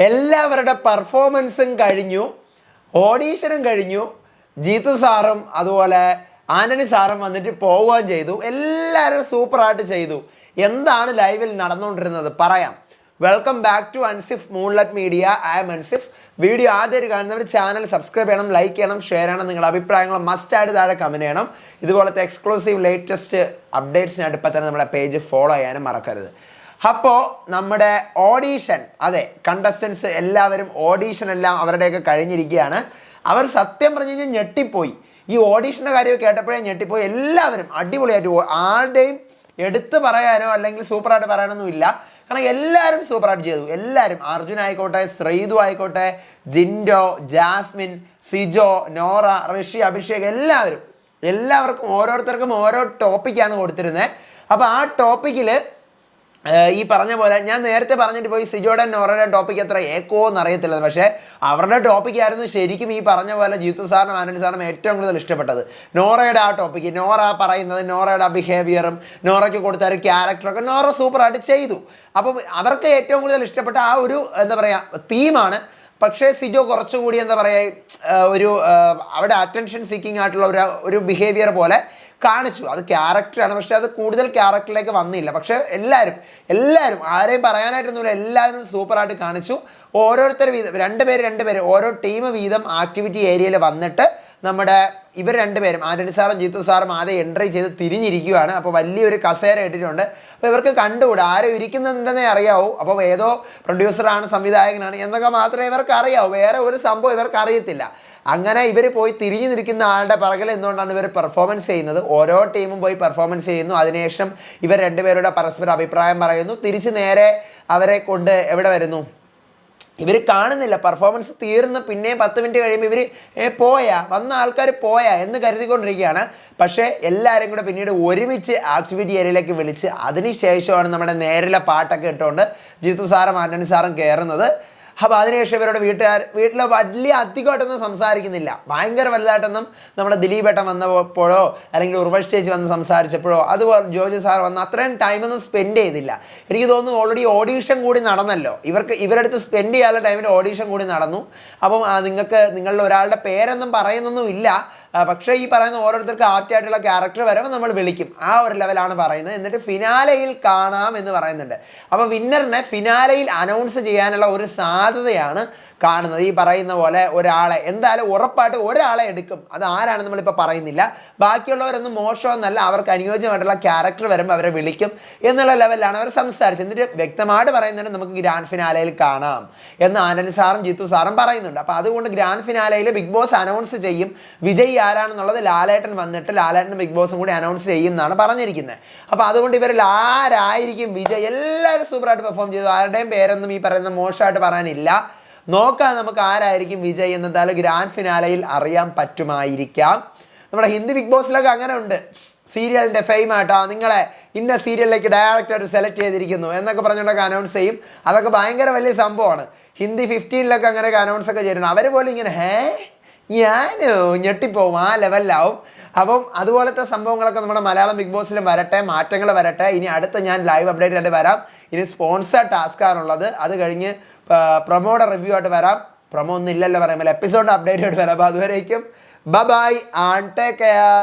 എല്ലാവരുടെ പെർഫോമൻസും കഴിഞ്ഞു, ഓഡീഷനും കഴിഞ്ഞു. ജീത്തു സാറും അതുപോലെ ആന്റണി സാറും വന്നിട്ട് പോവുകയും ചെയ്തു. എല്ലാവരും സൂപ്പറായിട്ട് ചെയ്തു. എന്താണ് ലൈവിൽ നടന്നുകൊണ്ടിരുന്നത് പറയാം. Welcome back to Ansif Moonlight Media. I am Ansif. Video ആദ്യമായിട്ട് കാണുന്നവർ ചാനൽ സബ്സ്ക്രൈബ് ചെയ്യണം, ലൈക്ക് ചെയ്യണം, ഷെയർ ചെയ്യണം. നിങ്ങളുടെ അഭിപ്രായങ്ങൾ മസ്റ്റായിട്ട് താഴെ കമൻറ്റ് ചെയ്യണം. ഇതുപോലത്തെ എക്സ്ക്ലൂസീവ് ലേറ്റസ്റ്റ് അപ്ഡേറ്റ്സിനായിട്ട് ഇപ്പം തന്നെ നമ്മുടെ പേജ് ഫോളോ ചെയ്യാനും മറക്കരുത്. അപ്പോൾ നമ്മുടെ ഓഡീഷൻ, അതെ, കണ്ടസ്റ്റൻസ് എല്ലാവരും ഓഡീഷൻ എല്ലാം അവരുടെയൊക്കെ കഴിഞ്ഞിരിക്കുകയാണ്. അവർ സത്യം പറഞ്ഞു കഴിഞ്ഞാൽ ഞെട്ടിപ്പോയി. ഈ ഓഡീഷൻ്റെ കാര്യം കേട്ടപ്പോഴേ ഞെട്ടിപ്പോയി. എല്ലാവരും അടിപൊളിയായിട്ട്, ആരുടെയും എടുത്ത് പറയാനോ അല്ലെങ്കിൽ സൂപ്പറായിട്ട് പറയാനൊന്നും ഇല്ല. കാരണം എല്ലാവരും സൂപ്പറായിട്ട് ചെയ്തു. എല്ലാവരും, അർജുൻ ആയിക്കോട്ടെ, ശ്രീതു ആയിക്കോട്ടെ, ജിൻഡോ, ജാസ്മിൻ, സിജോ, നോറ, ഋഷി, അഭിഷേക്, എല്ലാവർക്കും ഓരോരുത്തർക്കും ഓരോ ടോപ്പിക്കാണ് കൊടുത്തിരുന്നത്. അപ്പോൾ ആ ടോപ്പിക്കിൽ ഈ പറഞ്ഞ പോലെ ഞാൻ നേരത്തെ പറഞ്ഞിട്ട് പോയി, സിജോയുടെ നോറയുടെ ടോപ്പിക്ക് എത്ര ഏക്കോന്ന് അറിയത്തില്ല, പക്ഷേ അവരുടെ ടോപ്പിക്കായിരുന്നു ശരിക്കും ഈ പറഞ്ഞ പോലെ ജീത്തു സാറിനും ആന്റണി സാറിനും ഏറ്റവും കൂടുതൽ ഇഷ്ടപ്പെട്ടത്. നോറയുടെ ആ ടോപ്പിക്ക്, നോറ പറയുന്നത്, നോറയുടെ ബിഹേവിയറും നോറയ്ക്ക് കൊടുത്ത ഒരു ക്യാരക്ടറൊക്കെ നോറ സൂപ്പറായിട്ട് ചെയ്തു. അപ്പം അവർക്ക് ഏറ്റവും കൂടുതൽ ഇഷ്ടപ്പെട്ട ആ ഒരു എന്താ പറയുക തീമാണ്. പക്ഷേ സിജോ കുറച്ചുകൂടി എന്താ പറയുക ഒരു അവിടെ അറ്റൻഷൻ സീക്കിംഗ് ആയിട്ടുള്ള ഒരു ബിഹേവിയർ പോലെ കാണിച്ചു. അത് ക്യാരക്ടറാണ്, പക്ഷെ അത് കൂടുതൽ ക്യാരക്ടറിലേക്ക് വന്നില്ല. പക്ഷെ എല്ലാവരും ആരെയും പറയാനായിട്ടൊന്നുമില്ല, എല്ലാവരും സൂപ്പറായിട്ട് കാണിച്ചു. ഓരോരുത്തർ വീതം രണ്ടുപേര് ഓരോ ടീം വീതം ആക്ടിവിറ്റി ഏരിയയിൽ വന്നിട്ട് ഇവർ രണ്ടുപേരും, ആന്റണി സാറും ജീത്തു സാറും ആദ്യം എൻട്രി ചെയ്ത് തിരിഞ്ഞിരിക്കുകയാണ്. അപ്പോൾ വലിയൊരു കസേര ഇട്ടിട്ടുണ്ട്. അപ്പോൾ ഇവർക്ക് കണ്ടുകൂടാ, ആരും ഇരിക്കുന്നുണ്ടെന്നേ അറിയാവൂ. അപ്പോൾ ഏതോ പ്രൊഡ്യൂസറാണ്, സംവിധായകനാണ് എന്നൊക്കെ മാത്രമേ ഇവർക്ക് അറിയാവൂ. വേറെ ഒരു സംഭവം ഇവർക്ക് അറിയത്തില്ല. അങ്ങനെ ഇവർ പോയി തിരിഞ്ഞു നിൽക്കുന്ന ആളുടെ പിറകിൽ എന്തുകൊണ്ടാണ് ഇവർ പെർഫോമൻസ് ചെയ്യുന്നത്. ഓരോ ടീമും പോയി പെർഫോമൻസ് ചെയ്യുന്നു. അതിനുശേഷം ഇവർ രണ്ടുപേരുടെ പരസ്പര അഭിപ്രായം പറയുന്നു. തിരിച്ച് നേരെ അവരെ കൊണ്ട് എവിടെ വരുന്നു, ഇവർ കാണുന്നില്ല. പെർഫോമൻസ് തീർന്ന് പിന്നെയും 10 മിനിറ്റ് കഴിയുമ്പോൾ ഇവർ വന്ന ആൾക്കാർ പോയാ എന്ന് കരുതിക്കൊണ്ടിരിക്കുകയാണ്. പക്ഷേ എല്ലാവരും കൂടെ പിന്നീട് ഒരുമിച്ച് ആക്ടിവിറ്റി ഏരിയയിലേക്ക് വിളിച്ച് അതിനുശേഷമാണ് നമ്മുടെ നേരിലെ പാട്ടൊക്കെ ഇട്ടുകൊണ്ട് ജീത്തു സാറും ആന്റണി സാറും കയറുന്നത്. അപ്പോൾ അതിനുശേഷം ഇവരുടെ വീട്ടിലെ വലിയ അധികമായിട്ടൊന്നും സംസാരിക്കുന്നില്ല. ഭയങ്കര വലുതായിട്ടൊന്നും നമ്മുടെ ദിലീപേട്ടൻ വന്നപ്പോഴോ അല്ലെങ്കിൽ ഉർവശി ചേച്ചി വന്ന് സംസാരിച്ചപ്പോഴോ അതുപോലെ ജോജു സാർ വന്ന് അത്രയും ടൈമൊന്നും സ്പെൻഡ് ചെയ്തില്ല. എനിക്ക് തോന്നുന്നു ഓൾറെഡി ഓഡീഷൻ കൂടി നടന്നല്ലോ. ഇവരടുത്ത് സ്പെൻഡ് ചെയ്യാനുള്ള ടൈമിൽ ഓഡീഷൻ കൂടി നടന്നു. അപ്പം നിങ്ങളുടെ ഒരാളുടെ പേരൊന്നും പറയുന്നൊന്നും ഇല്ല. പക്ഷേ ഈ പറയുന്ന ഓരോരുത്തർക്ക് ആപ്റ്റായിട്ടുള്ള ക്യാരക്ടർ വരുമ്പോൾ നമ്മൾ വിളിക്കും. ആ ഒരു ലെവലാണ് പറയുന്നത്. എന്നിട്ട് ഫിനാലയിൽ കാണാം എന്ന് പറയുന്നുണ്ട്. അപ്പോൾ വിന്നറിനെ ഫിനാലയിൽ അനൗൺസ് ചെയ്യാനുള്ള ഒരു സാധ്യതയാണ് കാണുന്നത്. ഈ പറയുന്ന പോലെ ഒരാളെ എന്തായാലും ഉറപ്പായിട്ട് ഒരാളെ എടുക്കും. അത് ആരാണെന്ന് നമ്മളിപ്പോൾ പറയുന്നില്ല. ബാക്കിയുള്ളവരൊന്നും മോശമെന്നല്ല, അവർക്ക് അനുയോജ്യമായിട്ടുള്ള ക്യാരക്ടർ വരുമ്പോൾ അവരെ വിളിക്കും എന്നുള്ള ലെവലിലാണ് അവർ സംസാരിച്ചത്. എന്നിട്ട് വ്യക്തമായിട്ട് പറയുന്നുണ്ട് നമുക്ക് ഗ്രാൻഡ് ഫിനാലയിൽ കാണാം എന്ന് ആന്റണി സാറും ജീത്തു സാറും പറയുന്നുണ്ട്. അപ്പോൾ അതുകൊണ്ട് ഗ്രാൻഡ് ഫിനാലയിൽ ബിഗ് ബോസ് അനൗൺസ് ചെയ്യും. വിജയ് ആരാണെന്നുള്ളത് ലാലേട്ടൻ വന്നിട്ട് ലാലേട്ടനും ബിഗ് ബോസും കൂടി അനൗൺസ് ചെയ്യും എന്നാണ് പറഞ്ഞിരിക്കുന്നത്. അപ്പോൾ അതുകൊണ്ട് ഇവരിൽ ആരായിരിക്കും വിജയ്? എല്ലാവരും സൂപ്പറായിട്ട് പെർഫോം ചെയ്തു. ആരുടെയും പേരൊന്നും ഈ പറയുന്ന മോശമായിട്ട് പറയാനില്ല. നോക്കാം നമുക്ക് ആരായിരിക്കും വിജയ് എന്നതാലും ഗ്രാൻഡ് ഫിനാലയിൽ അറിയാൻ പറ്റുമായിരിക്കാം. നമ്മുടെ ഹിന്ദി ബിഗ് ബോസിലൊക്കെ അങ്ങനെ ഉണ്ട്. സീരിയലിൻ്റെ ഫെയിം ആയിട്ടോ നിങ്ങളെ ഇന്ന സീരിയലിലേക്ക് ഡയറക്ടർ സെലക്ട് ചെയ്തിരിക്കുന്നു എന്നൊക്കെ പറഞ്ഞുകൊണ്ടൊക്കെ അനൗൺസ് ചെയ്യും. അതൊക്കെ ഭയങ്കര വലിയ സംഭവമാണ്. ഹിന്ദി 15 അങ്ങനെയൊക്കെ അനൗൺസ് ഒക്കെ ചെയ്തിട്ടുണ്ട്. അവർ പോലും ഇങ്ങനെ ഞാൻ ഞെട്ടിപ്പോവും, ആ ലെവലിലാവും. അപ്പം അതുപോലത്തെ സംഭവങ്ങളൊക്കെ നമ്മുടെ മലയാളം ബിഗ് ബോസിലും വരട്ടെ, മാറ്റങ്ങൾ വരട്ടെ. ഇനി അടുത്ത ഞാൻ ലൈവ് അപ്ഡേറ്റ് ആയിട്ട് വരാം. ഇനി സ്പോൺസർ ടാസ്ക്കാണുള്ളത്. അത് കഴിഞ്ഞ് പ്രൊമോയുടെ റിവ്യൂ ആയിട്ട് വരാം. പ്രൊമോ ഒന്നും ഇല്ലല്ലോ പറയുമ്പോൾ എപ്പിസോഡ് അപ്ഡേറ്റ് ആയിട്ട് വരാം. അപ്പോൾ അതുവരേക്കും ബൈ ആൻഡ് ടേക്ക് കെയർ.